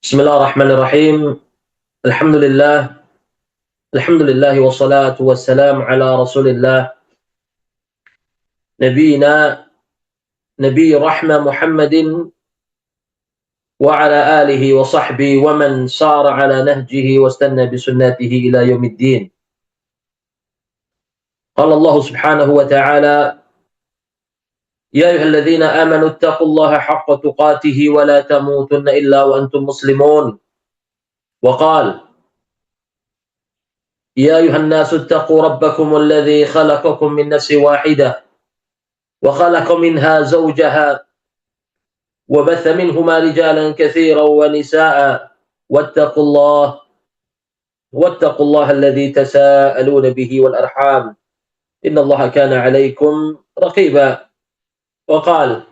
Bismillahirrahmanirrahim. Alhamdulillah. Alhamdulillah wassalatu wassalamu ala Rasulillah nabiyina nabiy rahmah Muhammadin wa ala alihi wa sahbihi wa man sara ala nahjihi wastanna bi sunnatihi ila yaumiddin. Qala Allah Subhanahu wa ta'ala: Ya ayyuhalladzina amanu ittaqullaha haqqa tuqatih wa la tamutunna illa wa antum muslimun. Wa qala: يا أيها الناس اتقوا ربكم الذي خلقكم من نفس واحدة وخلق منها زوجها وبث منهما رجالا كثيرا ونساء واتقوا الله الذي تساءلون به والأرحام إن الله كان عليكم رقيبا. وقال: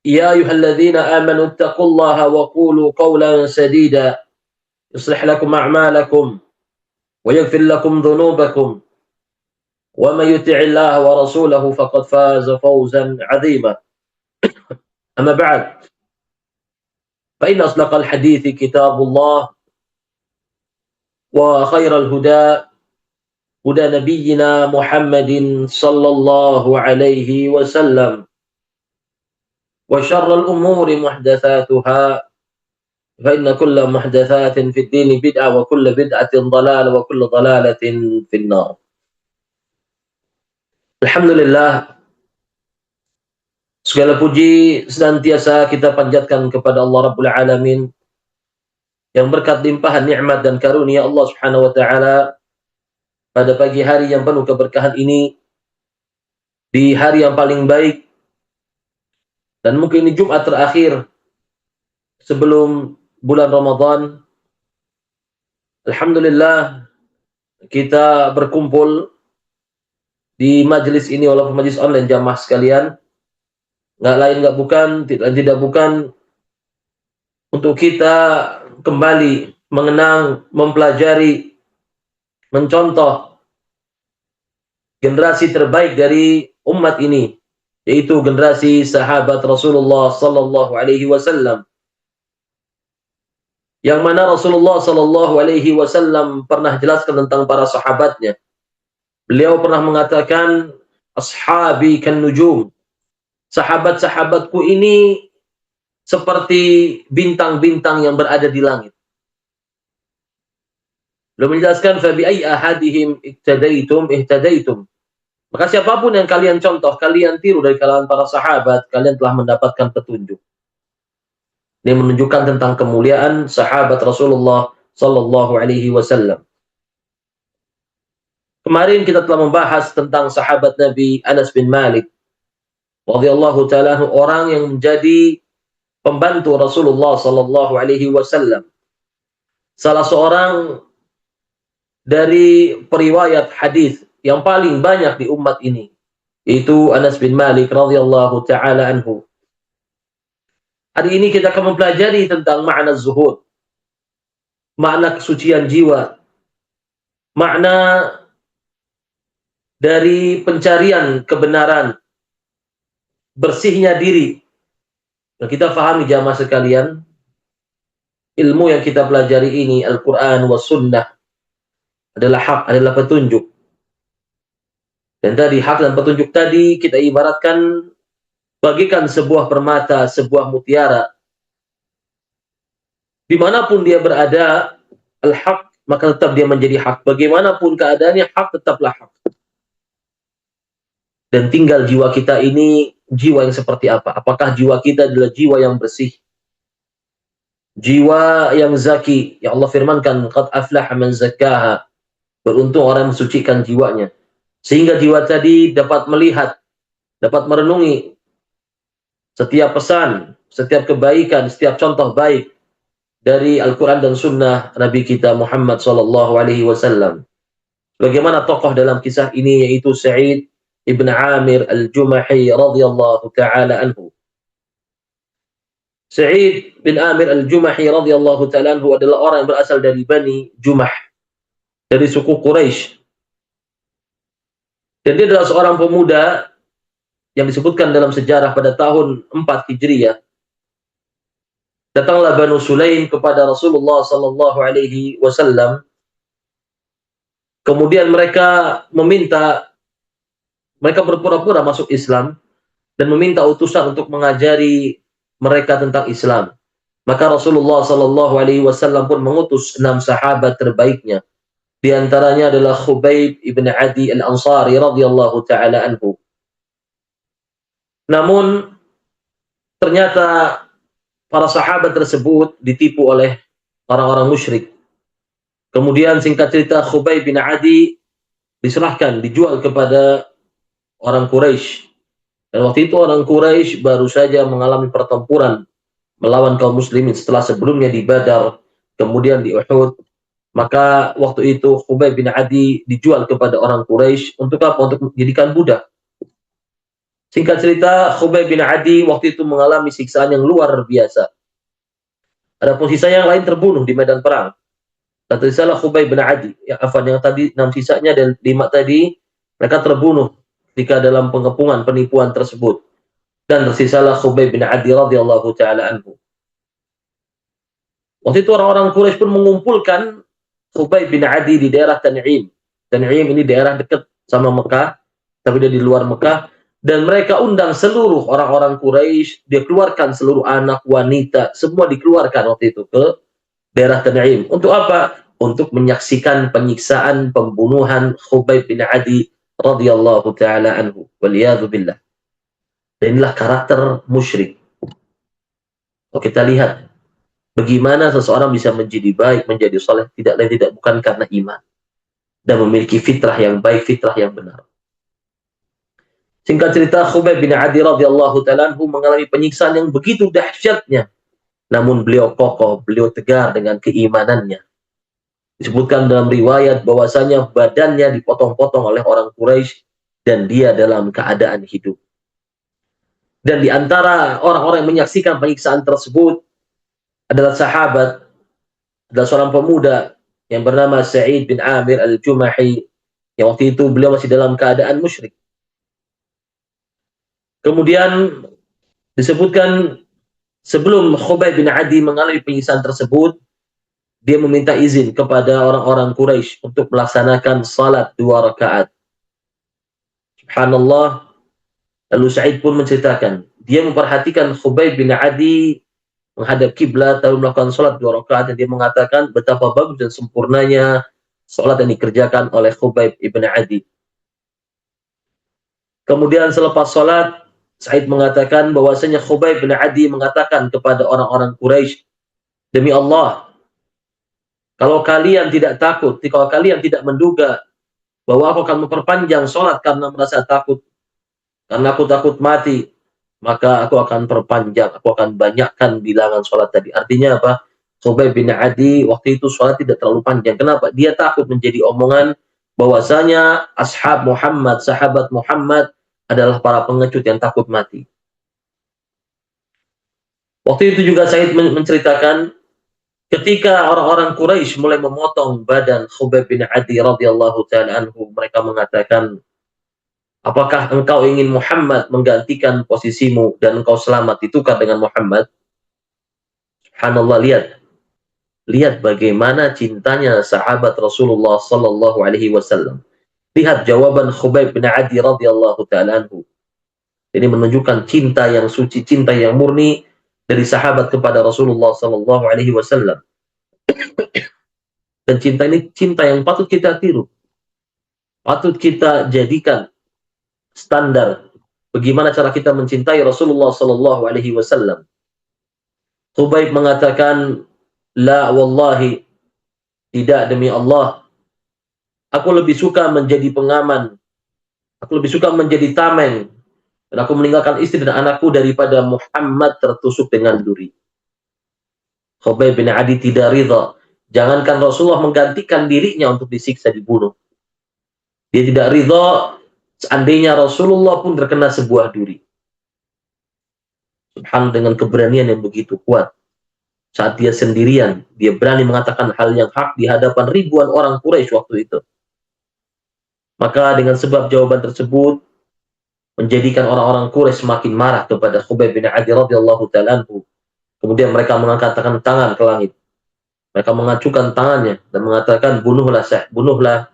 يا أيها الذين آمنوا اتقوا الله وقولوا قولا سديدا يصلح لكم أعمالكم ويغفر لكم ذنوبكم ومن يطع الله ورسوله فقد فاز فوزا عظيما. أما بعد فإن أصدق الحديث كتاب الله وخير الهدى هدى نبينا محمد صلى الله عليه وسلم وشر الأمور محدثاتها فإن كل محدثات في الدين بدعة وكل بدعة ضلالة وكل ضلالة في النار. Alhamdulillah, segala puji senantiasa kita panjatkan kepada Allah Rabbul Alamin yang berkat limpahan nikmat dan karunia Allah Subhanahu wa taala pada pagi hari yang penuh keberkahan ini, di hari yang paling baik, dan mungkin ini Jumat terakhir sebelum bulan Ramadan. Alhamdulillah, kita berkumpul di majelis ini, walaupun majelis online jamaah sekalian, nggak lain nggak bukan, tidak bukan, untuk kita kembali mengenang, mempelajari, mencontoh generasi terbaik dari umat ini, yaitu generasi sahabat Rasulullah sallallahu alaihi wasallam, yang mana Rasulullah sallallahu alaihi wasallam pernah jelaskan tentang para sahabatnya. Beliau pernah mengatakan, ashabi kan nujum, sahabat-sahabatku ini seperti bintang-bintang yang berada di langit. Beliau menjelaskan, fa bi ayyi ahadihim ihtadaitum. Maka siapapun yang kalian contoh, kalian tiru dari kalangan para sahabat, kalian telah mendapatkan petunjuk. Ini menunjukkan tentang kemuliaan sahabat Rasulullah sallallahu alaihi wasallam. Kemarin kita telah membahas tentang sahabat Nabi Anas bin Malik radhiyallahu ta'ala, orang yang menjadi pembantu Rasulullah sallallahu alaihi wasallam, salah seorang dari periwayat hadis yang paling banyak di umat ini, yaitu Anas bin Malik radhiyallahu ta'ala anhu. Hari ini kita akan mempelajari tentang makna zuhud, makna kesucian jiwa, makna dari pencarian kebenaran, bersihnya diri. Nah, kita fahami jamaah sekalian, ilmu yang kita pelajari ini, Al-Quran wa Sunnah, adalah hak, adalah petunjuk. Dan tadi hak dan petunjuk tadi kita ibaratkan bagikan sebuah permata, sebuah mutiara. Dimanapun dia berada, al-haq, maka tetap dia menjadi hak. Bagaimanapun keadaannya, hak tetaplah hak. Dan tinggal jiwa kita ini, jiwa yang seperti apa? Apakah jiwa kita adalah jiwa yang bersih, jiwa yang zaki? Ya Allah firmankan, qad aflaha man zakkaha, beruntung orang yang mensucikan jiwanya, sehingga jiwa tadi dapat melihat, dapat merenungi setiap pesan, setiap kebaikan, setiap contoh baik dari Al-Quran dan Sunnah Nabi kita Muhammad sallallahu alaihi wasallam. Bagaimana tokoh dalam kisah ini, yaitu Sa'id ibn Amir al-Jumahi radhiyallahu ta'ala anhu. Sa'id bin Amir al-Jumahi radhiyallahu ta'ala anhu adalah orang yang berasal dari Bani Jumah, dari suku Quraisy. Dan dia adalah seorang pemuda yang disebutkan dalam sejarah pada tahun 4 Hijriyah. Datanglah Banu Sulaim kepada Rasulullah sallallahu alaihi wasallam. Kemudian mereka berpura-pura masuk Islam dan meminta utusan untuk mengajari mereka tentang Islam. Maka Rasulullah sallallahu alaihi wasallam pun mengutus 6 sahabat terbaiknya. Di antaranya adalah Khubayb ibn Adi al-Ansari radhiyallahu taala anhu. Namun ternyata para sahabat tersebut ditipu oleh orang-orang musyrik. Kemudian singkat cerita Khubayb bin Adi dijual kepada orang Quraisy. Dan waktu itu orang Quraisy baru saja mengalami pertempuran melawan kaum muslimin setelah sebelumnya di Badar, kemudian di Uhud. Maka waktu itu Khubayb bin Adi dijual kepada orang Quraisy untuk apa? Untuk menjadikan budak. Singkat cerita, Khubayb bin Adi waktu itu mengalami siksaan yang luar biasa. Adapun sisa yang lain terbunuh di medan perang. Dan tersisalah Khubayb bin Adi. Yang tadi 6 sisanya dan 5 tadi mereka terbunuh ketika dalam pengepungan penipuan tersebut. Dan tersisalah Khubayb bin Adi radhiyallahu taala anhu. Waktu itu orang-orang Quraisy pun mengumpulkan Khubayb bin Adi di daerah Tan'im. Tan'im ini daerah dekat sama Mekah, tapi dia di luar Mekah. Dan mereka undang seluruh orang-orang Quraisy, dia keluarkan seluruh anak, wanita, semua dikeluarkan waktu itu ke daerah Tan'im. Untuk apa? Untuk menyaksikan penyiksaan, pembunuhan Khubayb bin Adi radhiyallahu taala anhu. Waliyadu billah. Dan inilah karakter musyrik. Kalau kita lihat bagaimana seseorang bisa menjadi baik, menjadi saleh, tidak lain tidak bukan karena iman dan memiliki fitrah yang baik, fitrah yang benar. Singkat cerita, Khubayb bin Adi radhiyallahu ta'ala mengalami penyiksaan yang begitu dahsyatnya. Namun beliau kokoh, beliau tegar dengan keimanannya. Disebutkan dalam riwayat bahwasanya badannya dipotong-potong oleh orang Quraisy dan dia dalam keadaan hidup. Dan di antara orang-orang yang menyaksikan penyiksaan tersebut adalah adalah seorang pemuda yang bernama Sa'id bin Amir al-Jumahi, yang waktu itu beliau masih dalam keadaan musyrik. Kemudian disebutkan sebelum Khubayb bin Adi mengalami penyiksaan tersebut, dia meminta izin kepada orang-orang Quraisy untuk melaksanakan salat 2 rakaat. Subhanallah. Lalu Sa'id pun menceritakan, dia memperhatikan Khubayb bin Adi menghadap kiblat lalu melakukan salat 2 rakaat, dan dia mengatakan betapa bagus dan sempurnanya salat yang dikerjakan oleh Khubayb ibn Adi. Kemudian selepas salat, Sa'id mengatakan bahwasanya Khubayb bin Adi mengatakan kepada orang-orang Quraisy, demi Allah, kalau kalian tidak takut, kalau kalian tidak menduga bahwa aku akan memperpanjang salat karena merasa takut, karena aku takut mati, maka aku akan perpanjang, aku akan banyakkan bilangan sholat tadi. Artinya apa? Khubayb bin Adi waktu itu sholat tidak terlalu panjang. Kenapa? Dia takut menjadi omongan bahwasanya ashab Muhammad, sahabat Muhammad adalah para pengecut yang takut mati. Waktu itu juga Said menceritakan ketika orang-orang Quraisy mulai memotong badan Khubayb bin Adi radhiyallahu ta'ala anhu, mereka mengatakan, apakah engkau ingin Muhammad menggantikan posisimu dan engkau selamat ditukar dengan Muhammad? Subhanallah, lihat bagaimana cintanya sahabat Rasulullah sallallahu alaihi wasallam. Lihat jawaban Khubayb bin Adi radhiyallahu ta'ala anhu. Ini menunjukkan cinta yang suci, cinta yang murni dari sahabat kepada Rasulullah sallallahu alaihi wasallam. Dan cinta ini cinta yang patut kita tiru. Patut kita jadikan standar bagaimana cara kita mencintai Rasulullah sallallahu alaihi wasallam. Khubayb mengatakan, la wallahi, tidak demi Allah, aku lebih suka menjadi pengaman, aku lebih suka menjadi tameng, dan aku meninggalkan istri dan anakku daripada Muhammad tertusuk dengan duri. Khubayb bin Adi tidak ridha, jangankan Rasulullah menggantikan dirinya untuk disiksa, dibunuh. Dia tidak ridha seandainya Rasulullah pun terkena sebuah duri. Subhanallah, dengan keberanian yang begitu kuat. Saat dia sendirian, dia berani mengatakan hal yang hak di hadapan ribuan orang Quraisy waktu itu. Maka dengan sebab jawaban tersebut, menjadikan orang-orang Quraisy semakin marah kepada Khubayb bin Adi radhiyallahu ta'ala anhu. Kemudian mereka mengangkatkan tangan ke langit. Mereka mengacukan tangannya dan mengatakan, bunuhlah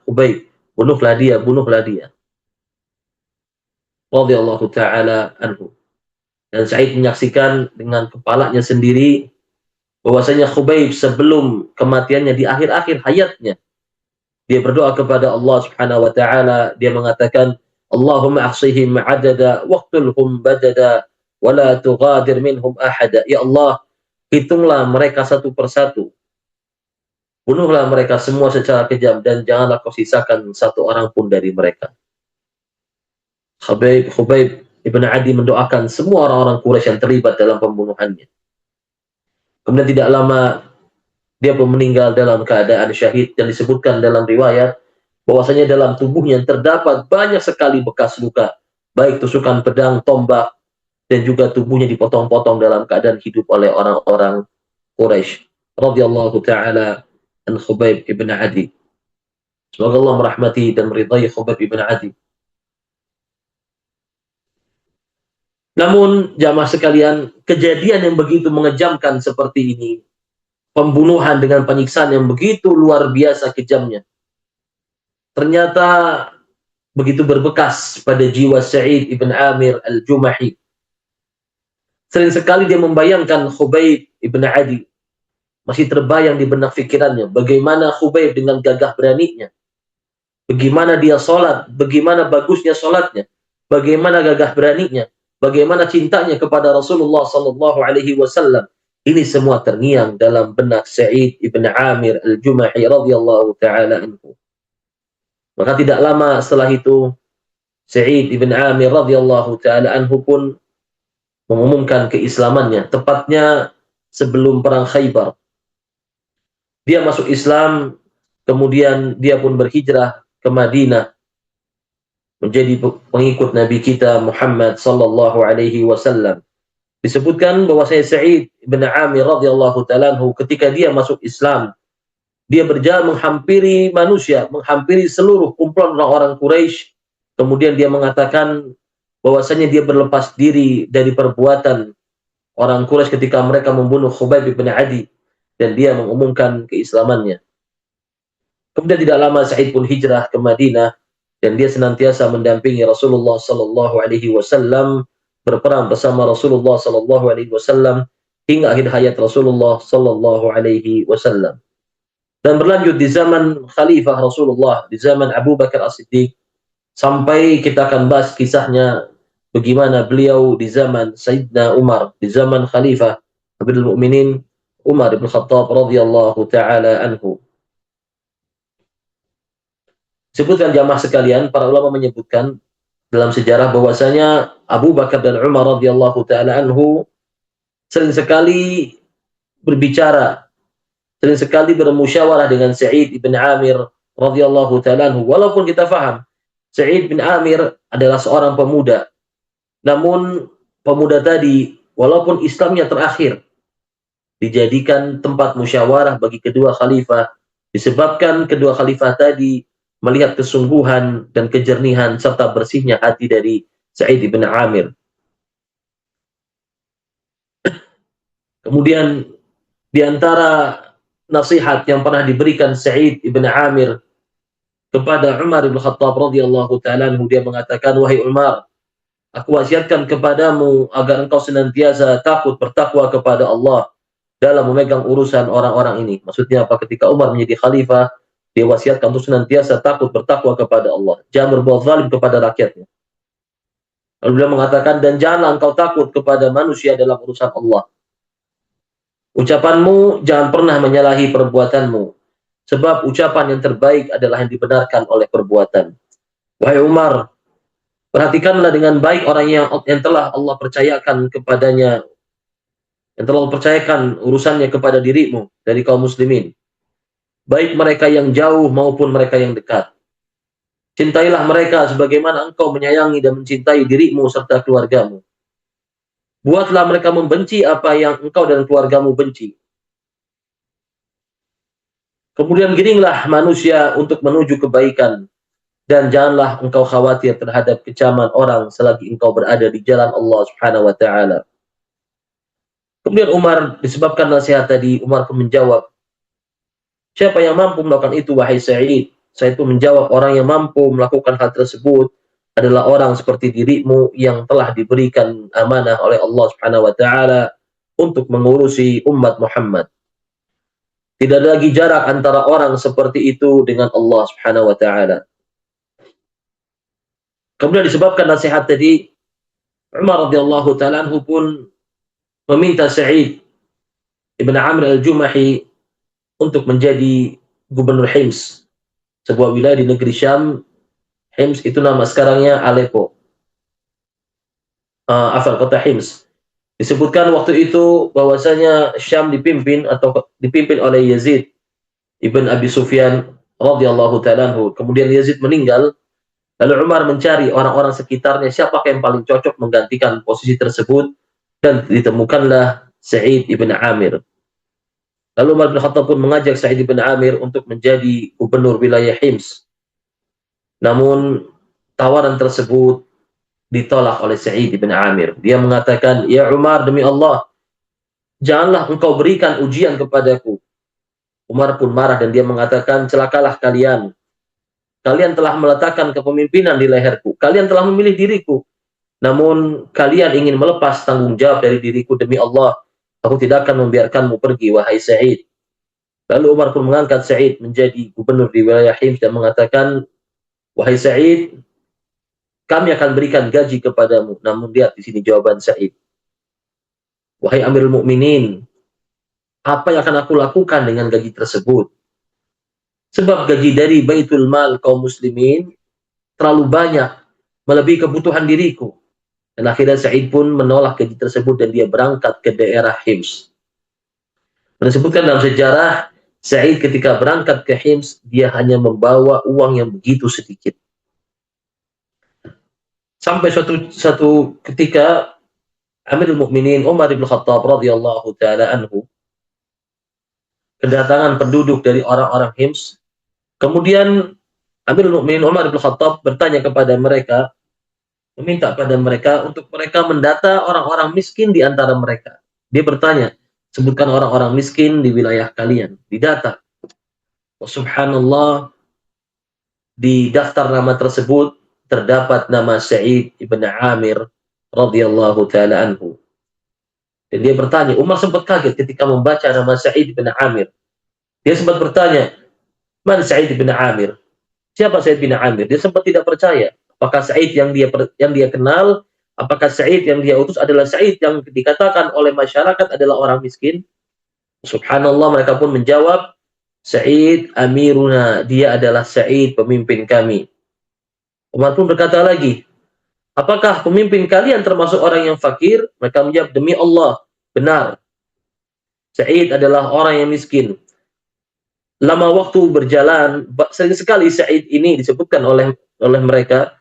Khubayb, bunuhlah dia. Radhiyallahu taala anhu. Dan Sa'id menyaksikan dengan kepalanya sendiri bahwasanya Khubayb sebelum kematiannya di akhir-akhir hayatnya, dia berdoa kepada Allah Subhanahu wa taala, dia mengatakan, Allahumma ahsihim adada waqtulhum badada wa la tughadir minhum ahada. Ya Allah, hitunglah mereka satu persatu. Bunuhlah mereka semua secara kejam dan janganlah kau sisakan satu orang pun dari mereka. Khubayb Ibn Adi mendoakan semua orang-orang Quraisy yang terlibat dalam pembunuhannya. Kemudian tidak lama dia pun meninggal dalam keadaan syahid, dan disebutkan dalam riwayat bahwasanya dalam tubuhnya terdapat banyak sekali bekas luka, baik tusukan pedang, tombak, dan juga tubuhnya dipotong-potong dalam keadaan hidup oleh orang-orang Quraisy. Radhiyallahu taala an Khubayb ibn Adi. Semoga Allah merahmati dan meridai Khubayb ibn Adi. Namun jamaah sekalian, kejadian yang begitu mengejamkan seperti ini, pembunuhan dengan penyiksaan yang begitu luar biasa kejamnya, ternyata begitu berbekas pada jiwa Sa'id ibn Amir al-Jumahi. Sering sekali dia membayangkan Khubayb ibn Adi. Masih terbayang di benak fikirannya bagaimana Khubayb dengan gagah beraninya, bagaimana dia sholat, bagaimana bagusnya sholatnya, bagaimana gagah beraninya, bagaimana cintanya kepada Rasulullah sallallahu alaihi wasallam. Ini semua terngiang dalam benak Sa'id ibn Amir al-Jumahi radhiyallahu taala anhu. Maka tidak lama setelah itu Sa'id ibn Amir radhiyallahu taala anhu pun mengumumkan keislamannya, tepatnya sebelum perang Khaybar. Dia masuk Islam, kemudian dia pun berhijrah ke Madinah menjadi pengikut Nabi kita Muhammad sallallahu alaihi wasallam. Disebutkan bahwa Sa'id bin Amir radhiyallahu ta'ala anhu ketika dia masuk Islam, dia berjalan menghampiri manusia, menghampiri seluruh kumpulan orang-orang Quraisy. Kemudian dia mengatakan bahwasanya dia berlepas diri dari perbuatan orang Quraisy ketika mereka membunuh Khubayb bin Adi, dan dia mengumumkan keislamannya. Kemudian tidak lama Sa'id pun hijrah ke Madinah, dan dia senantiasa mendampingi Rasulullah sallallahu alaihi wasallam, berperang bersama Rasulullah sallallahu alaihi wasallam hingga akhir hayat Rasulullah sallallahu alaihi wasallam. Dan berlanjut di zaman Khalifah Rasulullah, di zaman Abu Bakar As-Siddiq, sampai kita akan bahas kisahnya bagaimana beliau di zaman Sayyidina Umar, di zaman Khalifah Amirul Mukminin Umar bin Khattab radhiyallahu taala anhu. Sebutkan jamaah sekalian, para ulama menyebutkan dalam sejarah bahwasanya Abu Bakar dan Umar radhiyallahu taala anhu sering sekali berbicara, sering sekali bermusyawarah dengan Sa'id bin Amir radhiyallahu taala anhu. Walaupun kita faham Sa'id bin Amir adalah seorang pemuda, namun pemuda tadi walaupun Islamnya terakhir, dijadikan tempat musyawarah bagi kedua khalifah, disebabkan kedua khalifah tadi melihat kesungguhan dan kejernihan serta bersihnya hati dari Sa'id bin Amir. Kemudian di antara nasihat yang pernah diberikan Sa'id bin Amir kepada Umar bin Khattab radhiyallahu ta'ala anhu, dia mengatakan, wahai Umar, aku wasiatkan kepadamu agar engkau senantiasa takut bertakwa kepada Allah dalam memegang urusan orang-orang ini. Maksudnya apa? Ketika Umar menjadi khalifah, dia wasiatkan untuk senantiasa takut bertakwa kepada Allah, jangan berbuat zalim kepada rakyatnya. Lalu beliau mengatakan, dan janganlah engkau takut kepada manusia dalam urusan Allah. Ucapanmu jangan pernah menyalahi perbuatanmu, sebab ucapan yang terbaik adalah yang dibenarkan oleh perbuatan. Wahai Umar, perhatikanlah dengan baik orang yang telah Allah percayakan kepadanya, yang telah Allah percayakan urusannya kepada dirimu dari kaum muslimin, baik mereka yang jauh maupun mereka yang dekat. Cintailah mereka sebagaimana engkau menyayangi dan mencintai dirimu serta keluargamu. Buatlah mereka membenci apa yang engkau dan keluargamu benci. Kemudian giringlah manusia untuk menuju kebaikan, dan janganlah engkau khawatir terhadap kecaman orang selagi engkau berada di jalan Allah Subhanahu wa taala. Kemudian Umar, disebabkan nasihat tadi, Umar pun menjawab, siapa yang mampu melakukan itu, wahai Sa'id? Sa'id pun menjawab, orang yang mampu melakukan hal tersebut adalah orang seperti dirimu yang telah diberikan amanah oleh Allah Subhanahu wa taala untuk mengurusi umat Muhammad. Tidak ada lagi jarak antara orang seperti itu dengan Allah Subhanahu wa taala. Kemudian disebabkan nasihat tadi, Umar radhiyallahu taala anhu pun meminta Sa'id ibn Amr al-Jumahi untuk menjadi gubernur Hims, sebuah wilayah di negeri Syam. Hims itu nama sekarangnya Aleppo. Kota Hims. Disebutkan waktu itu bahwasanya Syam dipimpin oleh Yazid ibn Abi Sufyan radhiyallahu taala anhu. Kemudian Yazid meninggal, lalu Umar mencari orang-orang sekitarnya siapa yang paling cocok menggantikan posisi tersebut, dan ditemukanlah Sa'id ibn Amir. Lalu Umar bin Khattab pun mengajak Sa'id ibn Amir untuk menjadi gubernur wilayah Hims. Namun tawaran tersebut ditolak oleh Sa'id ibn Amir. Dia mengatakan, ya Umar, demi Allah, janganlah engkau berikan ujian kepadaku. Umar pun marah dan dia mengatakan, celakalah kalian. Kalian telah meletakkan kepemimpinan di leherku. Kalian telah memilih diriku. Namun kalian ingin melepas tanggung jawab dari diriku. Demi Allah, aku tidak akan membiarkanmu pergi, wahai Sa'id. Lalu Umar pun mengangkat Sa'id menjadi gubernur di wilayah Hims dan mengatakan, wahai Sa'id, kami akan berikan gaji kepadamu. Namun lihat di sini jawaban Sa'id. Wahai Amirul Mukminin, apa yang akan aku lakukan dengan gaji tersebut? Sebab gaji dari Baitul Mal kaum muslimin terlalu banyak, melebihi kebutuhan diriku. Dan akhirnya Sa'id pun menolak gaji tersebut dan dia berangkat ke daerah Hims. Disebutkan dalam sejarah, Sa'id ketika berangkat ke Hims, dia hanya membawa uang yang begitu sedikit. Sampai suatu ketika Amirul Mukminin Umar bin Khattab radhiyallahu taala anhu kedatangan penduduk dari orang-orang Hims. Kemudian Amirul Mukminin Umar bin Khattab bertanya kepada mereka, meminta pada mereka untuk mereka mendata orang-orang miskin di antara mereka. Dia bertanya, sebutkan orang-orang miskin di wilayah kalian, didata. Subhanallah, di daftar nama tersebut terdapat nama Sa'id ibn Amir radhiyallahu taala anhu. Dan dia bertanya, Umar sempat kaget ketika membaca nama Sa'id ibn Amir. Dia sempat bertanya, "Man Sa'id ibn Amir?" Siapa Sa'id bin Amir? Dia sempat tidak percaya. Apakah Sa'id yang dia kenal, apakah Sa'id yang dia utus adalah Sa'id yang dikatakan oleh masyarakat adalah orang miskin? Subhanallah, mereka pun menjawab, Sa'id amiruna, dia adalah Sa'id pemimpin kami. Umar pun berkata lagi, apakah pemimpin kalian termasuk orang yang fakir? Mereka menjawab, demi Allah, benar. Sa'id adalah orang yang miskin. Lama waktu berjalan, sering sekali Sa'id ini disebutkan oleh mereka,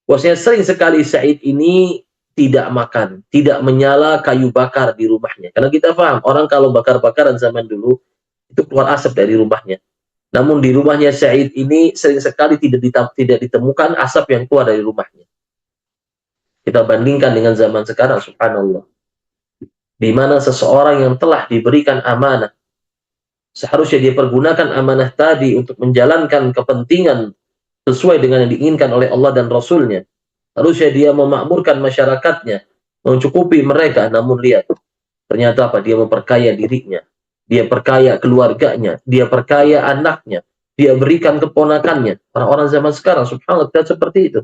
bahwasanya sering sekali Sa'id ini tidak makan, tidak menyala kayu bakar di rumahnya. Karena kita paham, orang kalau bakar-bakaran zaman dulu, itu keluar asap dari rumahnya. Namun di rumahnya Sa'id ini sering sekali tidak ditemukan asap yang keluar dari rumahnya. Kita bandingkan dengan zaman sekarang, subhanallah. Di mana seseorang yang telah diberikan amanah, seharusnya dia pergunakan amanah tadi untuk menjalankan kepentingan sesuai dengan yang diinginkan oleh Allah dan Rasulnya. Harusnya dia memakmurkan masyarakatnya, mencukupi mereka. Namun lihat, ternyata apa? Dia memperkaya dirinya, dia perkaya keluarganya, dia perkaya anaknya, dia berikan keponakannya. Orang-orang zaman sekarang, subhanallah, tidak seperti itu.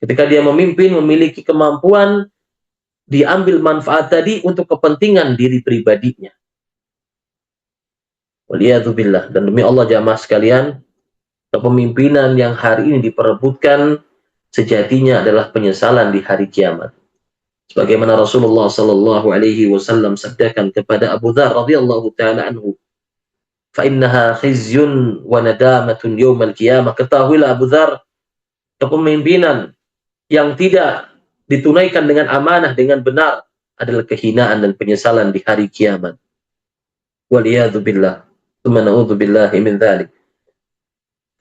Ketika dia memimpin, memiliki kemampuan, diambil manfaat tadi untuk kepentingan diri pribadinya. Waliyadzubillah. Dan demi Allah jamaah sekalian, kepemimpinan yang hari ini diperebutkan sejatinya adalah penyesalan di hari kiamat. Sebagaimana Rasulullah sallallahu alaihi wasallam sabdakan kepada Abu Dzar radhiyallahu taala anhu, "Fa innaha khizyun wa nadamatun yaumal qiyamah." Ketahuilah Abu Dzar, kepemimpinan yang tidak ditunaikan dengan amanah dengan benar adalah kehinaan dan penyesalan di hari kiamat. Waliyadu billah. Tsumma na'udzu billahi min dzalik.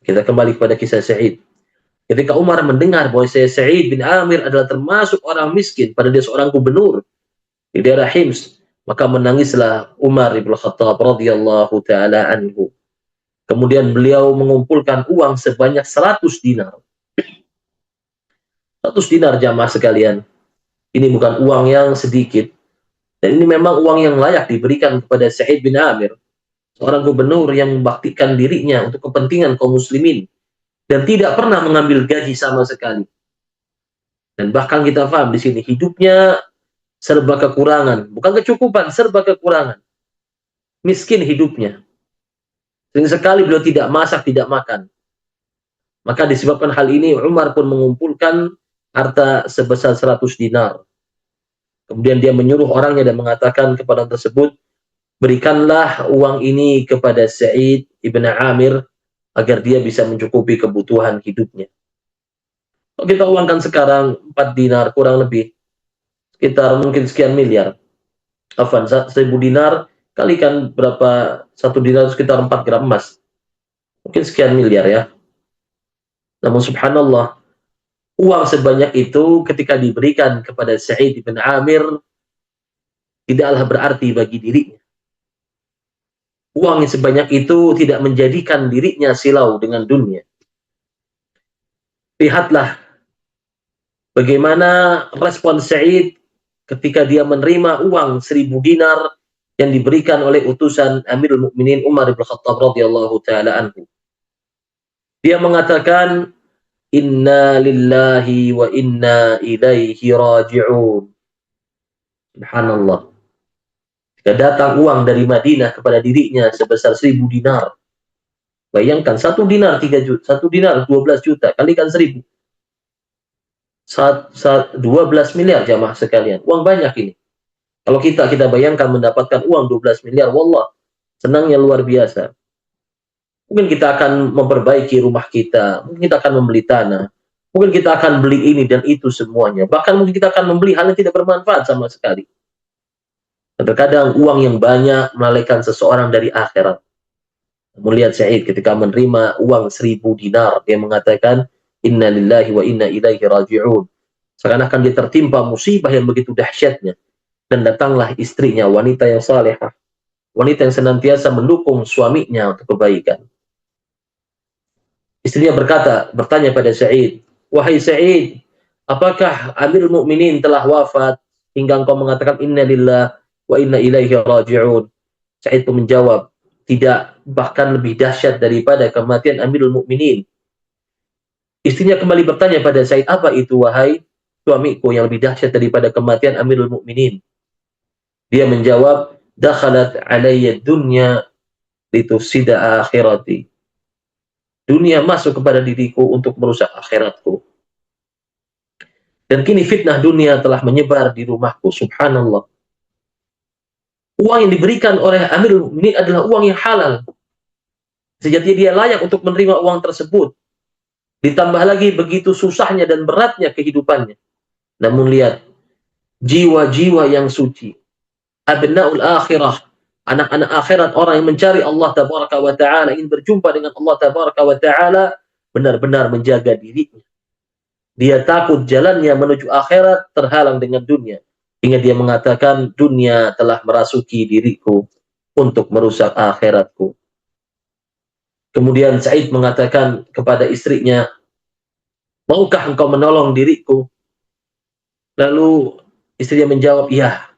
Kita kembali kepada kisah Sa'id. Ketika Umar mendengar bahwa Sa'id bin Amir adalah termasuk orang miskin, pada dia seorang gubernur, di daerah Hims. Maka menangislah Umar ibn Khattab radhiyallahu taala anhu. Kemudian beliau mengumpulkan uang sebanyak 100 dinar. 100 dinar jamaah sekalian. Ini bukan uang yang sedikit. Dan ini memang uang yang layak diberikan kepada Sa'id bin Amir, seorang gubernur yang membaktikan dirinya untuk kepentingan kaum muslimin dan tidak pernah mengambil gaji sama sekali. Dan bahkan kita paham di sini hidupnya serba kekurangan, bukan kecukupan, serba kekurangan. Miskin hidupnya. Sering sekali beliau tidak masak, tidak makan. Maka disebabkan hal ini Umar pun mengumpulkan harta sebesar 100 dinar. Kemudian dia menyuruh orangnya dan mengatakan kepada orang tersebut, berikanlah uang ini kepada Sa'id ibn Amir agar dia bisa mencukupi kebutuhan hidupnya. Kalau kita uangkan sekarang 4 dinar kurang lebih sekitar mungkin sekian miliar. 1.000 dinar kalikan berapa, 1 dinar sekitar 4 gram emas. Mungkin sekian miliar ya. Namun subhanallah, uang sebanyak itu ketika diberikan kepada Sa'id ibn Amir tidaklah berarti bagi dirinya. Uang yang sebanyak itu tidak menjadikan dirinya silau dengan dunia. Lihatlah bagaimana respon Sa'id ketika dia menerima uang 1.000 dinar yang diberikan oleh utusan Amirul Mukminin Umar bin Khattab radhiyallahu taala anhu. Dia mengatakan, "Inna lillahi wa inna ilaihi raji'un." Subhanallah. Jika datang uang dari Madinah kepada dirinya sebesar 1.000 dinar. Bayangkan 1 dinar 3 juta, 1 dinar 12 juta, kalikan 1.000. 12 miliar jamaah sekalian. Uang banyak ini. Kalau kita bayangkan mendapatkan uang 12 miliar, wallah, senangnya luar biasa. Mungkin kita akan memperbaiki rumah kita, mungkin kita akan membeli tanah, mungkin kita akan beli ini dan itu semuanya. Bahkan mungkin kita akan membeli hal yang tidak bermanfaat sama sekali. Terkadang uang yang banyak melalaikan seseorang dari akhirat. Melihat Sa'id ketika menerima uang 1.000 dinar, dia mengatakan, "Inna lillahi wa inna ilaihi raji'un." Seakan-akan dia tertimpa musibah yang begitu dahsyatnya. Dan datanglah istrinya, wanita yang salehah, wanita yang senantiasa mendukung suaminya untuk kebaikan. Istrinya bertanya pada Sa'id, "Wahai Sa'id, apakah Amirul Mukminin telah wafat hingga engkau mengatakan inna lillahi wa inna ilaihi raji'un?" Sa'id pun menjawab, "Tidak, bahkan lebih dahsyat daripada kematian Amirul Mukminin." Istrinya kembali bertanya pada Sa'id, "Apa itu wahai suamiku yang lebih dahsyat daripada kematian Amirul Mukminin?" Dia menjawab, "Dakhalat alayya dunya litufsida akhirati." Dunia masuk kepada diriku untuk merusak akhiratku. Dan kini fitnah dunia telah menyebar di rumahku, subhanallah. Uang yang diberikan oleh Amirul Mukminin adalah uang yang halal. Sejatinya dia layak untuk menerima uang tersebut. Ditambah lagi begitu susahnya dan beratnya kehidupannya. Namun lihat, jiwa-jiwa yang suci, abnaul akhirah, anak-anak akhirat, orang yang mencari Allah tabaraka wa ta'ala, ingin berjumpa dengan Allah tabaraka wa ta'ala, benar-benar menjaga dirinya. Dia takut jalannya menuju akhirat terhalang dengan dunia. Hingga dia mengatakan, dunia telah merasuki diriku untuk merusak akhiratku. Kemudian Sa'id mengatakan kepada istrinya, "Maukah engkau menolong diriku?" Lalu istrinya menjawab, "Ya."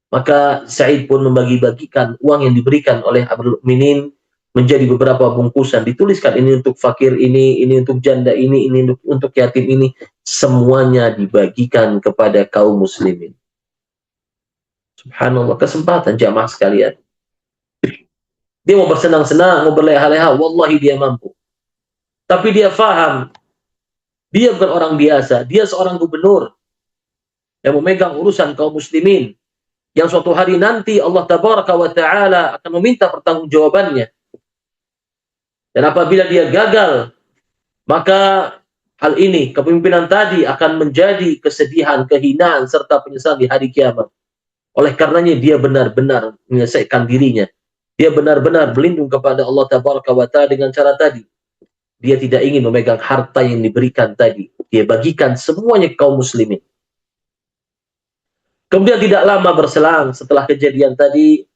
Maka Sa'id pun membagi-bagikan uang yang diberikan oleh Amirul Mukminin menjadi beberapa bungkusan. Dituliskan ini untuk fakir ini untuk janda ini untuk yatim ini. Semuanya dibagikan kepada kaum muslimin. Subhanallah, kesempatan jamaah sekalian. Dia mau bersenang-senang, mau berleha-leha, wallahi dia mampu. Tapi dia faham, dia bukan orang biasa, dia seorang gubernur yang memegang urusan kaum muslimin, yang suatu hari nanti Allah tabaraka wa ta'ala akan meminta pertanggungjawabannya. Dan apabila dia gagal, maka hal ini, kepemimpinan tadi akan menjadi kesedihan, kehinaan, serta penyesalan di hari kiamat. Oleh karenanya dia benar-benar menyelesaikan dirinya. Dia benar-benar berlindung kepada Allah tabaraka wa ta'ala dengan cara tadi. Dia tidak ingin memegang harta yang diberikan tadi. Dia bagikan semuanya ke kaum muslimin. Kemudian tidak lama berselang setelah kejadian tadi,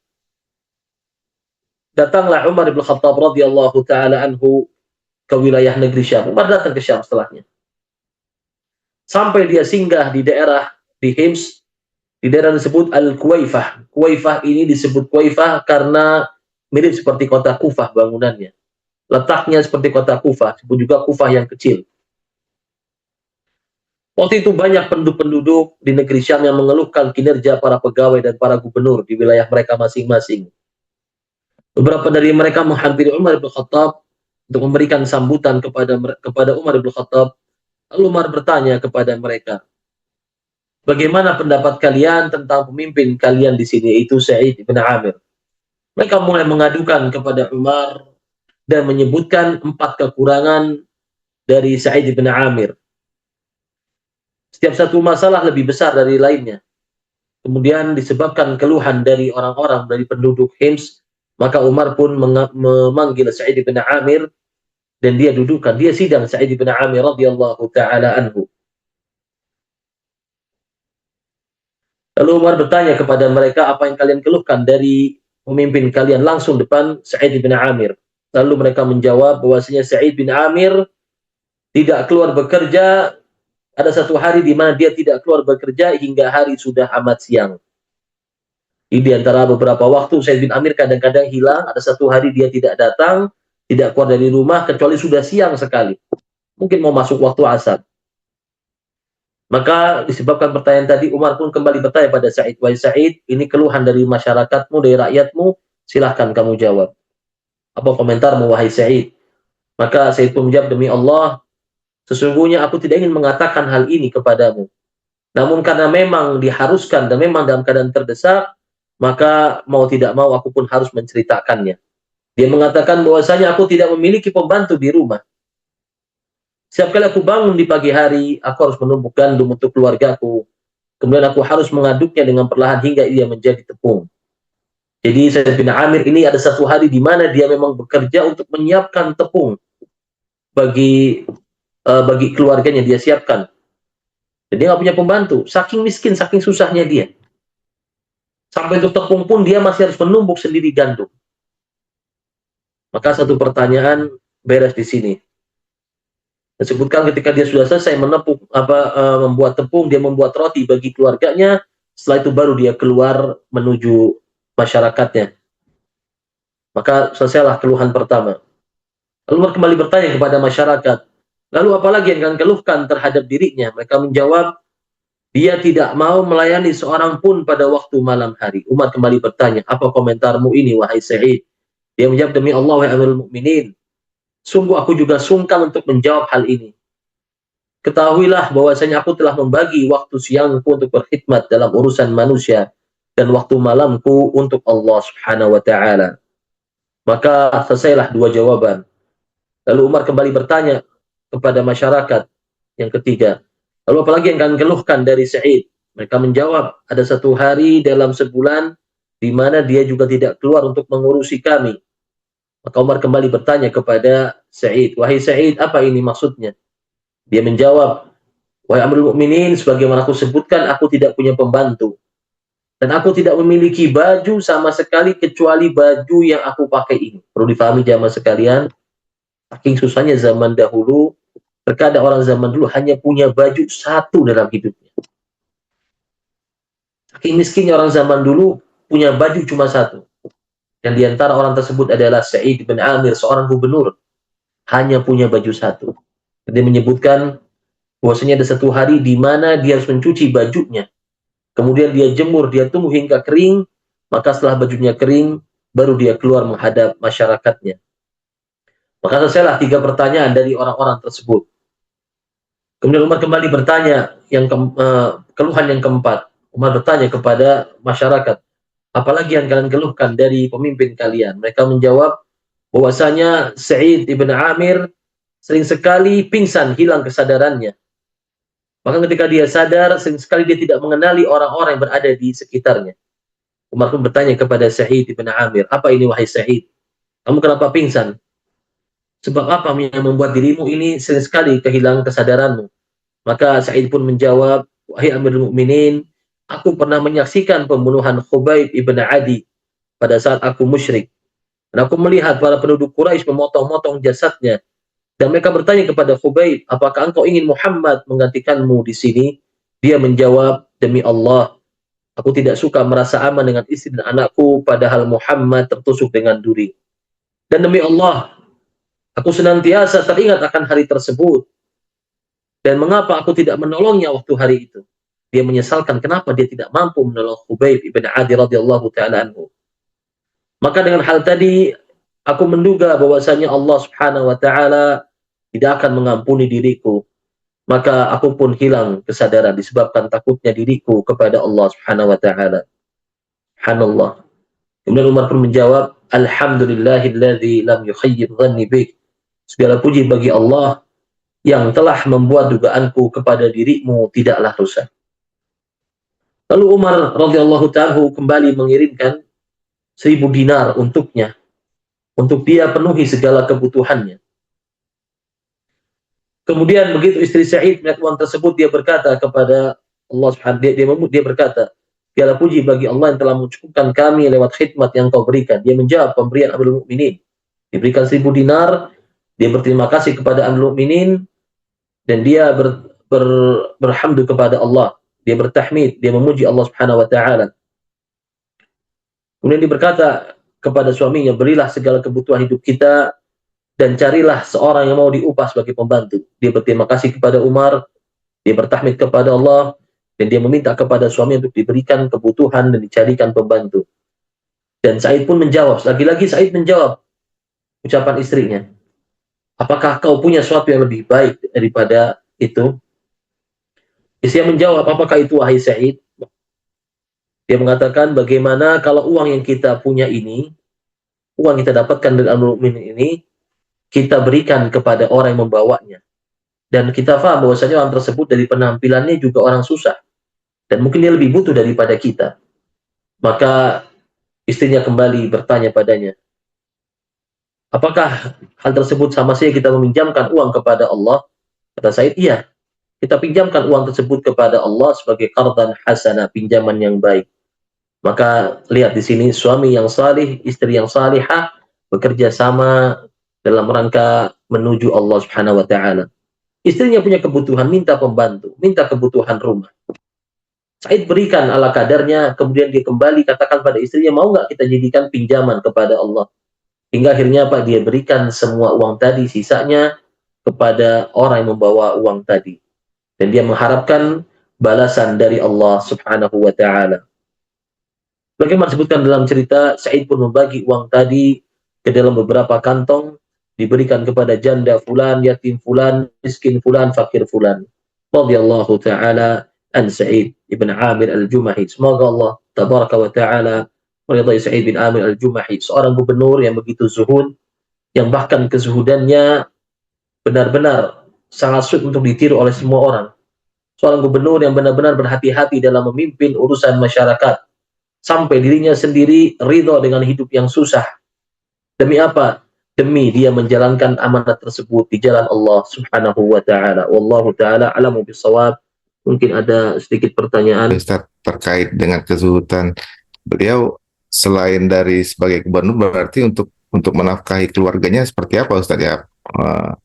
datanglah Umar bin Khattab radhiyallahu taala anhu ke wilayah negeri Syam. Umar datang ke Syam setelahnya. Sampai dia singgah di daerah di Hims, di daerah disebut Al-Kuwaifah. Kuwaifah ini disebut Kuwaifah karena mirip seperti kota Kufah bangunannya. Letaknya seperti kota Kufah, disebut juga Kufah yang kecil. Waktu itu banyak penduduk-penduduk di negeri Syam yang mengeluhkan kinerja para pegawai dan para gubernur di wilayah mereka masing-masing. Beberapa dari mereka menghampiri Umar bin Khattab untuk memberikan sambutan kepada Umar bin Khattab. Lalu Umar bertanya kepada mereka, bagaimana pendapat kalian tentang pemimpin kalian di sini, yaitu Sa'id bin Amir? Mereka mulai mengadukan kepada Umar dan menyebutkan 4 kekurangan dari Sa'id bin Amir. Setiap satu masalah lebih besar dari lainnya. Kemudian disebabkan keluhan dari orang-orang, dari penduduk Hims, maka Umar pun memanggil Sa'id bin Amir dan dia dudukkan, dia sidang Sa'id bin Amir radhiyallahu taala anhu. Lalu Umar bertanya kepada mereka, apa yang kalian keluhkan dari pemimpin kalian, langsung depan Sa'id bin Amir. Lalu mereka menjawab bahwasanya Sa'id bin Amir tidak keluar bekerja, ada satu hari di mana dia tidak keluar bekerja hingga hari sudah amat siang. Di antara beberapa waktu Sa'id bin Amir kadang-kadang hilang, ada satu hari dia tidak datang, tidak keluar dari rumah kecuali sudah siang sekali. Mungkin mau masuk waktu asar. Maka disebabkan pertanyaan tadi, Umar pun kembali bertanya pada Sa'id, wahai Sa'id, ini keluhan dari masyarakatmu, dari rakyatmu, silahkan kamu jawab. Apa komentarmu, wahai Sa'id? Maka Sa'id pun menjawab, demi Allah, sesungguhnya aku tidak ingin mengatakan hal ini kepadamu. Namun karena memang diharuskan dan memang dalam keadaan terdesak, maka mau tidak mau aku pun harus menceritakannya. Dia mengatakan bahwasanya aku tidak memiliki pembantu di rumah. Setiap kali aku bangun di pagi hari, aku harus menumbuk gandum untuk keluargaku. Kemudian aku harus mengaduknya dengan perlahan hingga ia menjadi tepung. Jadi Sa'id bin Amir ini ada satu hari di mana dia memang bekerja untuk menyiapkan tepung bagi keluarganya, dia siapkan. Dan dia nggak punya pembantu, saking miskin, saking susahnya dia. Sampai untuk tepung pun dia masih harus menumbuk sendiri gandum. Maka satu pertanyaan beres di sini. Disebutkan ketika dia sudah selesai membuat tepung, dia membuat roti bagi keluarganya. Setelah itu baru dia keluar menuju masyarakatnya. Maka selesailah keluhan pertama. Lalu kembali bertanya kepada masyarakat, lalu apalagi yang kalian keluhkan terhadap dirinya? Mereka menjawab, dia tidak mau melayani seorang pun pada waktu malam hari. Umar kembali bertanya, apa komentarmu ini, wahai Sa'id? Dia menjawab, demi Allah, wahai Amirul Mukminin, sungguh aku juga sungkan untuk menjawab hal ini. Ketahuilah bahwasanya aku telah membagi waktu siangku untuk berkhidmat dalam urusan manusia dan waktu malamku untuk Allah Subhanahu wa taala. Maka selesailah 2 jawaban. Lalu Umar kembali bertanya kepada masyarakat yang ketiga, lalu apalagi yang kalian keluhkan dari Sa'id? Mereka menjawab, ada satu hari dalam sebulan di mana dia juga tidak keluar untuk mengurusi kami. Maka Umar kembali bertanya kepada Sa'id, wahai Sa'id, apa ini maksudnya? Dia menjawab, wahai Amirul Mukminin, sebagaimana aku sebutkan, aku tidak punya pembantu. Dan aku tidak memiliki baju sama sekali kecuali baju yang aku pakai ini. Perlu difahami jamaah sekalian, saking susahnya zaman dahulu, terkadang orang zaman dulu hanya punya baju satu dalam hidupnya. Saking miskinnya orang zaman dulu, punya baju cuma satu. Dan diantara orang tersebut adalah Sa'id bin Amir, seorang gubernur. Hanya punya baju satu. Dia menyebutkan bahwasanya ada satu hari di mana dia harus mencuci bajunya. Kemudian dia jemur, dia tunggu hingga kering. Maka setelah bajunya kering, baru dia keluar menghadap masyarakatnya. Maka selesailah 3 pertanyaan dari orang-orang tersebut. Kemudian Umar kembali bertanya, keluhan yang keempat. Umar bertanya kepada masyarakat, apalagi yang kalian keluhkan dari pemimpin kalian? Mereka menjawab bahwasanya Sa'id ibn Amir sering sekali pingsan, hilang kesadarannya. Maka ketika dia sadar, sering sekali dia tidak mengenali orang-orang yang berada di sekitarnya. Umar pun bertanya kepada Sa'id ibn Amir, apa ini wahai Sa'id? Kamu kenapa pingsan? Sebab apa yang membuat dirimu ini sering sekali kehilangan kesadaranmu? Maka Sa'id pun menjawab, wahai Amirul Mukminin, aku pernah menyaksikan pembunuhan Khubayb ibn Adi pada saat aku musyrik. Dan aku melihat para penduduk Quraisy memotong-motong jasadnya. Dan mereka bertanya kepada Khubayb, apakah engkau ingin Muhammad menggantikanmu di sini? Dia menjawab, demi Allah, aku tidak suka merasa aman dengan istri dan anakku, padahal Muhammad tertusuk dengan duri. Dan demi Allah, aku senantiasa teringat akan hari tersebut. Dan mengapa aku tidak menolongnya waktu hari itu? Dia menyesalkan kenapa dia tidak mampu menolong Khubayb ibn Adi radhiyallahu ta'ala anhu. Maka dengan hal tadi, aku menduga bahwasanya Allah subhanahu wa ta'ala tidak akan mengampuni diriku. Maka aku pun hilang kesadaran disebabkan takutnya diriku kepada Allah subhanahu wa ta'ala. Subhanallah. Kemudian Umar pun menjawab, Alhamdulillahilladzi lam yukhayyib dhanni bik. Segala puji bagi Allah yang telah membuat dugaanku kepada dirimu tidaklah rusak. Lalu Umar radhiyallahu ta'ala kembali mengirimkan 1000 dinar untuknya, untuk dia penuhi segala kebutuhannya. Kemudian begitu istri Sa'id melihat uang tersebut, dia berkata kepada Allah Subhanahu wa taala, dia berkata, segala puji bagi Allah yang telah mencukupkan kami lewat khidmat yang kau berikan. Dia menjawab pemberian Amirul Mukminin. Diberikan 1000 dinar, dia berterima kasih kepada Amirul Mukminin dan dia berhamdu kepada Allah. Dia bertahmid, dia memuji Allah Subhanahu wa taala. Kemudian dia berkata kepada suaminya, berilah segala kebutuhan hidup kita dan carilah seorang yang mau diupah sebagai pembantu. Dia berterima kasih kepada Umar, dia bertahmid kepada Allah, dan dia meminta kepada suami untuk diberikan kebutuhan dan dicarikan pembantu. Dan Sa'id pun menjawab, lagi-lagi Sa'id menjawab ucapan istrinya, apakah kau punya sesuatu yang lebih baik daripada itu? Istrinya menjawab, apakah itu wahai Sa'id? Dia mengatakan, bagaimana kalau uang yang kita punya ini, uang yang kita dapatkan dari Amirul Mukminin ini, kita berikan kepada orang yang membawanya. Dan kita paham bahwasanya orang tersebut dari penampilannya juga orang susah. Dan mungkin dia lebih butuh daripada kita. Maka istrinya kembali bertanya padanya, apakah hal tersebut sama saja kita meminjamkan uang kepada Allah? Kata Said, iya. Kita pinjamkan uang tersebut kepada Allah sebagai qardan hasanah, pinjaman yang baik. Maka lihat di sini, suami yang salih, istri yang salihah, bekerja sama dalam rangka menuju Allah Subhanahu wa taala. Istrinya punya kebutuhan, minta pembantu, minta kebutuhan rumah. Said berikan ala kadarnya, kemudian dia kembali katakan pada istrinya, mau nggak kita jadikan pinjaman kepada Allah? Hingga akhirnya Pak, dia berikan semua uang tadi, sisanya kepada orang yang membawa uang tadi. Dan dia mengharapkan balasan dari Allah Subhanahu wa taala. Bagaimana disebutkan dalam cerita, Said pun membagi uang tadi ke dalam beberapa kantong, diberikan kepada janda fulan, yatim fulan, miskin fulan, fakir fulan. Radhiyallahu ta'ala an Sa'id ibn Amir al-Jumahi. Semoga Allah tabaraka wa ta'ala meridai Sa'id bin Amir al-Jumahi, seorang gubernur yang begitu zuhud, yang bahkan kezuhudannya benar-benar sangat sulit untuk ditiru oleh semua orang. Seorang gubernur yang benar-benar berhati-hati dalam memimpin urusan masyarakat, sampai dirinya sendiri ridho dengan hidup yang susah. Demi apa? Demi dia menjalankan amanat tersebut di jalan Allah Subhanahu wa taala. Wallahu taala alamu bisawab. Mungkin ada sedikit pertanyaan Ustaz, terkait dengan kezuhudan beliau, selain dari sebagai gubernur, berarti untuk menafkahi keluarganya seperti apa Ustaz ya?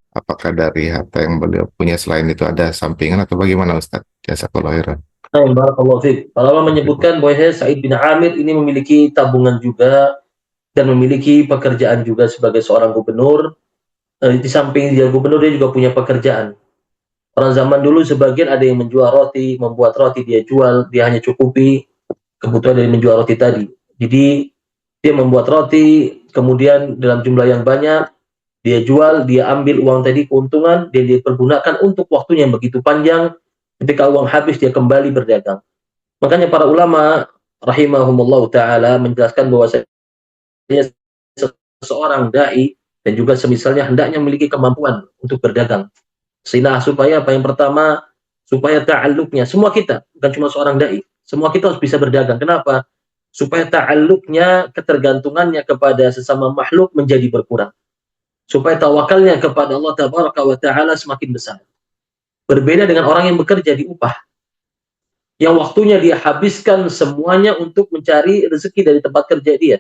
Apakah dari harta yang beliau punya selain itu ada sampingan atau bagaimana Ustaz? Jazakallahu khairan. Barakallahu fiik. Para ulama menyebutkan bahwa Sa'id bin Amir ini memiliki tabungan juga dan memiliki pekerjaan juga sebagai seorang gubernur. Di samping dia gubernur, dia juga punya pekerjaan. Orang zaman dulu sebagian ada yang menjual roti, membuat roti dia jual, dia hanya cukupi kebutuhan dari menjual roti tadi. Jadi dia membuat roti, kemudian dalam jumlah yang banyak, dia jual, dia ambil uang tadi keuntungan, dia dipergunakan untuk waktunya yang begitu panjang. Ketika uang habis, dia kembali berdagang. Makanya para ulama rahimahumullah ta'ala menjelaskan bahwa seorang da'i dan juga semisalnya hendaknya memiliki kemampuan untuk berdagang. Sehingga supaya apa? Yang pertama, supaya ta'alluqnya, semua kita, bukan cuma seorang da'i, semua kita harus bisa berdagang. Kenapa? Supaya ta'alluqnya, ketergantungannya kepada sesama makhluk menjadi berkurang. Supaya tawakalnya kepada Allah Tabaraka wa Ta'ala semakin besar. Berbeda dengan orang yang bekerja diupah. yang waktunya dia habiskan semuanya untuk mencari rezeki dari tempat kerja dia.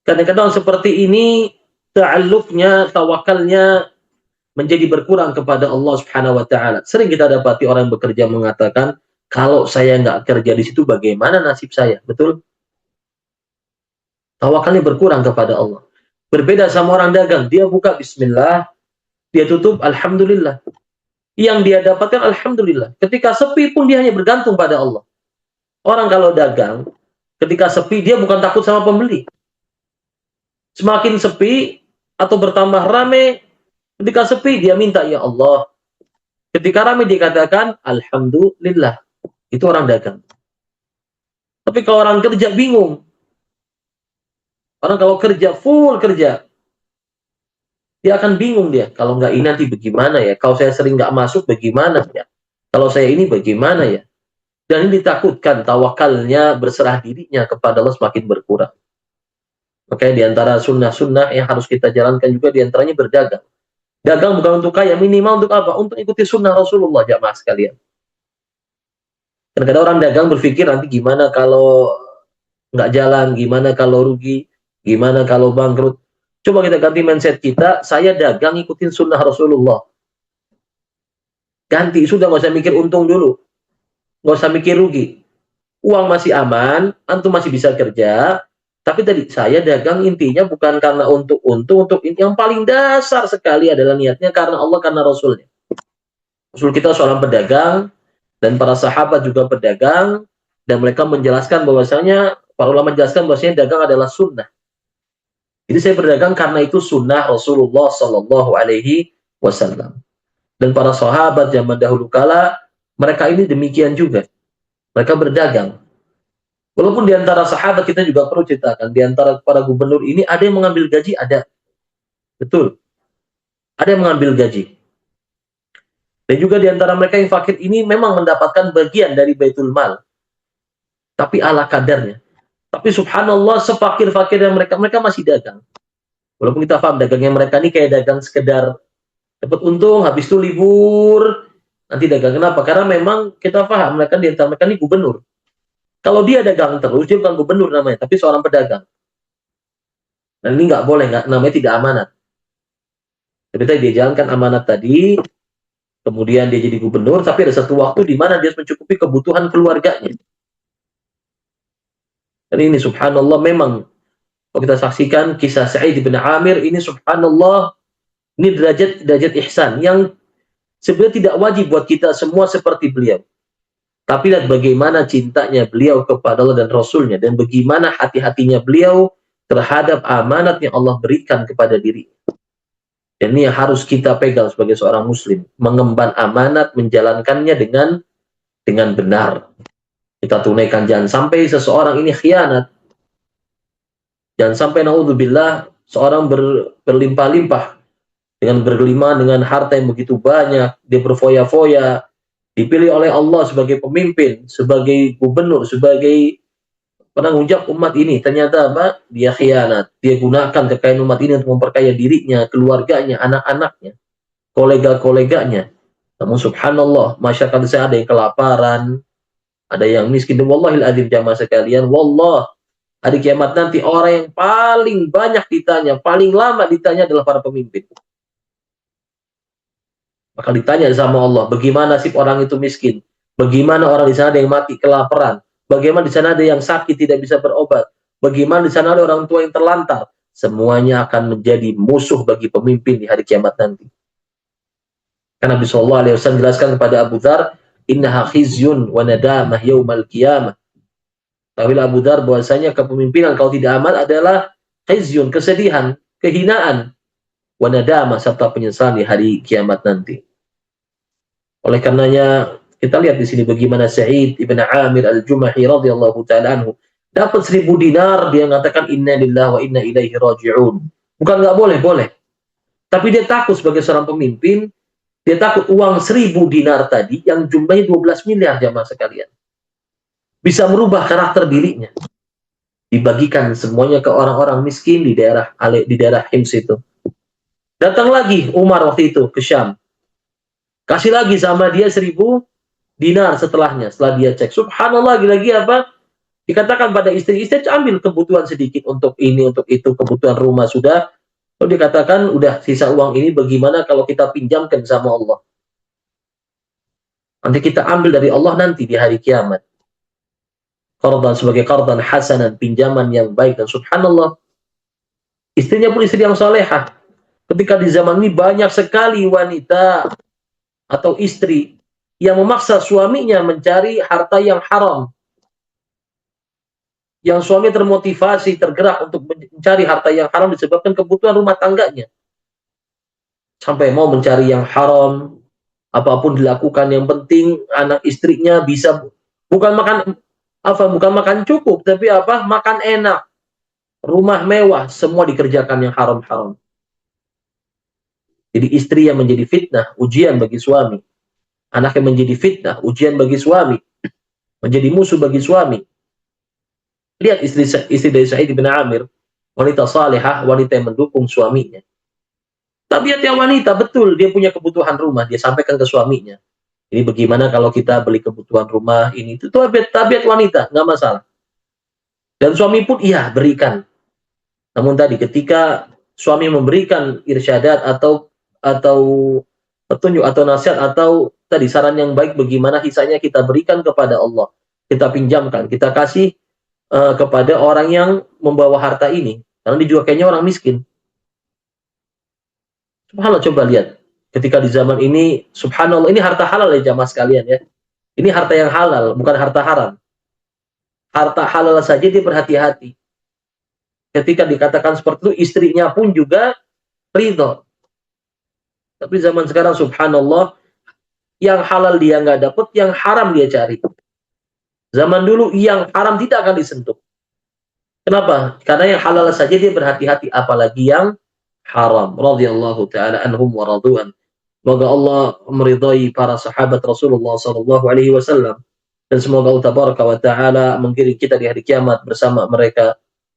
Kadang-kadang seperti ini, ta'alluqnya, tawakalnya menjadi berkurang kepada Allah Subhanahu wa taala. Sering kita dapati orang yang bekerja mengatakan, "Kalau saya nggak kerja di situ bagaimana nasib saya?" Betul? Tawakalnya berkurang kepada Allah. Berbeda sama orang dagang, dia buka bismillah, dia tutup alhamdulillah. Yang dia dapatkan alhamdulillah. Ketika sepi pun dia hanya bergantung pada Allah. Orang kalau dagang, ketika sepi dia bukan takut sama pembeli. Semakin sepi atau bertambah rame, ketika sepi dia minta ya Allah. Ketika rame dikatakan alhamdulillah. Itu orang dagang. Tapi kalau orang kerja bingung. Orang kalau kerja full kerja, dia akan bingung dia. Kalau nggak ini nanti bagaimana ya? Kalau saya sering nggak masuk bagaimana ya? Kalau saya ini bagaimana ya? Dan ini ditakutkan tawakalnya, berserah dirinya kepada Allah semakin berkurang. Makanya diantara sunnah-sunnah yang harus kita jalankan juga diantaranya berdagang. Dagang bukan untuk kaya, minimal untuk apa? Untuk ikuti sunnah Rasulullah, jamaah sekalian. Kadang-kadang orang dagang berpikir nanti gimana kalau nggak jalan, gimana kalau rugi, gimana kalau bangkrut. Coba kita ganti mindset kita, saya dagang ikutin sunnah Rasulullah. Ganti, sudah nggak usah mikir untung dulu. Nggak usah mikir rugi. Uang masih aman, antum masih bisa kerja, tapi tadi saya dagang intinya bukan karena untuk untung, untuk yang paling dasar sekali adalah niatnya karena Allah, karena Rasulnya. Rasul kita seorang pedagang, dan para sahabat juga pedagang, dan mereka menjelaskan bahwasanya, para ulama menjelaskan bahwasanya dagang adalah sunnah. Jadi saya berdagang karena itu sunnah Rasulullah Sallallahu Alaihi Wasallam. Dan para sahabat zaman dahulu kala, mereka ini demikian juga. Mereka berdagang. Walaupun di antara sahabat kita juga perlu ceritakan, di antara para gubernur ini ada yang mengambil gaji, ada. Betul. Ada yang mengambil gaji. Dan juga di antara mereka yang fakir ini memang mendapatkan bagian dari Baitul Mal. Tapi ala kadarnya. Tapi subhanallah, sepakir-fakirnya mereka masih dagang. Walaupun kita paham dagangnya mereka ini kayak dagang sekedar dapat untung, habis itu libur, nanti dagang. Kenapa? Karena memang kita paham mereka di antara mereka ini gubernur. Kalau dia dagang terus, dia bukan gubernur namanya, tapi seorang pedagang. Dan ini nggak boleh, namanya tidak amanat. Tapi tadi dia jalankan amanat tadi, kemudian dia jadi gubernur, tapi ada satu waktu di mana dia mencukupi kebutuhan keluarganya. Dan ini subhanallah memang, kalau kita saksikan kisah Sa'id bin Amir, ini subhanallah, ini derajat ihsan, yang sebenarnya tidak wajib buat kita semua seperti beliau. Tapi lihat bagaimana cintanya beliau kepada Allah dan Rasulnya, dan bagaimana hati-hatinya beliau terhadap amanat yang Allah berikan kepada diri. Dan ini yang harus kita pegang sebagai seorang muslim, mengemban amanat, menjalankannya dengan benar. Kita tunaikan, jangan sampai seseorang ini khianat. Jangan sampai naudzubillah seorang berlimpah-limpah dengan bergelima dengan harta yang begitu banyak, dia berfoya-foya, dipilih oleh Allah sebagai pemimpin, sebagai gubernur, sebagai penanggung jawab umat ini, ternyata apa? Dia khianat. Dia gunakan kekayaan umat ini untuk memperkaya dirinya, keluarganya, anak-anaknya, kolega-koleganya. Namun subhanallah, masyarakat saya ada yang kelaparan, ada yang miskin. Wallahil adzim jamaah sekalian, wallah, hari kiamat nanti orang yang paling banyak ditanya, paling lama ditanya adalah para pemimpin. Maka ditanya sama Allah, bagaimana nasib orang itu miskin? Bagaimana orang di sana ada yang mati kelaparan? Bagaimana di sana ada yang sakit tidak bisa berobat? Bagaimana di sana ada orang tua yang terlantar? Semuanya akan menjadi musuh bagi pemimpin di hari kiamat nanti. Karena Nabi sallallahu alaihi wasallam jelaskan kepada Abu Dzar, innaha khizyun wa nadamah yaumal qiyamah. Tahuilah Abu Dzar bahwasanya kepemimpinan kalau tidak aman adalah khizyun, kesedihan, kehinaan, wa nadamah, serta penyesalan di hari kiamat nanti. Oleh karenanya kita lihat di sini bagaimana Sa'id ibn Amir al-Jumahi radhiyallahu ta'ala anhu dapat 1000 dinar, dia mengatakan inna lillahi wa inna ilaihi raji'un. Bukan nggak boleh, boleh. Tapi dia takut sebagai seorang pemimpin, dia takut uang 1000 dinar tadi yang jumlahnya 12 miliar jamaah sekalian bisa merubah karakter dirinya. Dibagikan semuanya ke orang-orang miskin di daerah Hims itu. Datang lagi Umar waktu itu ke Syam. Kasih lagi sama dia 1000 dinar setelahnya, setelah dia cek. Subhanallah, lagi-lagi apa? Dikatakan pada istri-istri, ambil kebutuhan sedikit untuk ini, untuk itu, kebutuhan rumah sudah. Lalu dikatakan, udah sisa uang ini bagaimana kalau kita pinjamkan sama Allah? Nanti kita ambil dari Allah nanti di hari kiamat. Qardan sebagai qardan hasanan, pinjaman yang baik. Dan subhanallah, istrinya pun istri yang salehah. Ketika di zaman ini banyak sekali wanita atau istri yang memaksa suaminya mencari harta yang haram. Yang suami termotivasi, tergerak untuk mencari harta yang haram disebabkan kebutuhan rumah tangganya. Sampai mau mencari yang haram, apapun dilakukan, yang penting anak istrinya bisa bukan makan cukup, tapi makan enak, rumah mewah, semua dikerjakan yang haram-haram. Jadi istri yang menjadi fitnah, ujian bagi suami. Anak yang menjadi fitnah, ujian bagi suami. Menjadi musuh bagi suami. Lihat istri dari Sa'id bin Amir, wanita salihah, wanita yang mendukung suaminya. Tabiatnya wanita, betul, dia punya kebutuhan rumah, dia sampaikan ke suaminya. Ini bagaimana kalau kita beli kebutuhan rumah ini? Itu tabiat wanita, nggak masalah. Dan suami pun iya, berikan. Namun tadi ketika suami memberikan irsyadat atau petunjuk atau nasihat atau tadi saran yang baik, bagaimana hisanya kita berikan kepada Allah, kita pinjamkan, kita kasih kepada orang yang membawa harta ini, karena dia juga kayaknya orang miskin. Subhanallah, coba lihat ketika di zaman ini, subhanallah, ini harta halal ya jamaah sekalian ya, ini harta yang halal, bukan harta haram. Harta halal saja dia berhati-hati. Ketika dikatakan seperti itu, istrinya pun juga ridho. Tapi zaman sekarang subhanallah, yang halal dia nggak dapat, yang haram dia cari. Zaman dulu yang haram tidak akan disentuh. Kenapa? Karena yang halal saja dia berhati-hati, apalagi yang haram. Radhiyallahu taala anhum wa radu'an. Semoga Allah meridai para sahabat Rasulullah sallallahu alaihi wasallam, dan semoga Allah tabaraka wa taala mengiring kita di hari kiamat bersama mereka,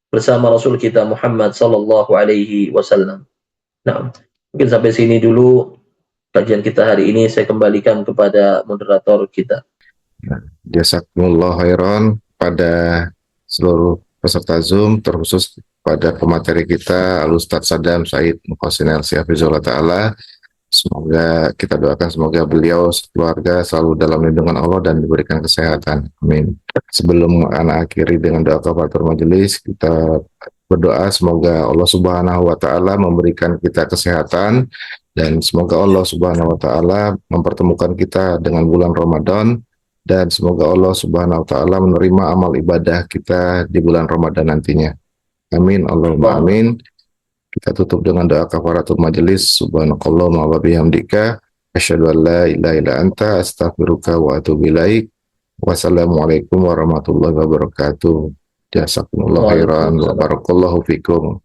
bersama Rasul kita Muhammad sallallahu alaihi wasallam. Nah, mungkin sampai sini dulu kajian kita hari ini. Saya kembalikan kepada moderator kita. Jazakumullah khairan pada seluruh peserta Zoom, terkhusus pada pemateri kita Al-Ustadz Sadam Said Muqassin LC Hafizullah Ta'ala. Semoga kita doakan, semoga beliau sekeluarga selalu dalam lindungan Allah dan diberikan kesehatan. Amin. Sebelum anak akhiri dengan doa kafaratul majelis, kita berdoa semoga Allah Subhanahu wa taala memberikan kita kesehatan, dan semoga Allah Subhanahu wa taala mempertemukan kita dengan bulan Ramadan, dan semoga Allah Subhanahu wa taala menerima amal ibadah kita di bulan Ramadan nantinya. Amin, Allahumma amin. Kita tutup dengan doa kafaratul majelis. Subhanakallahumma wa bihamdika asyhadu an la ilaha illa anta astaghfiruka wa atubu ilaik. Wassalamualaikum warahmatullahi wabarakatuh. Jazakumullahu khairan wa barakallahu fikum.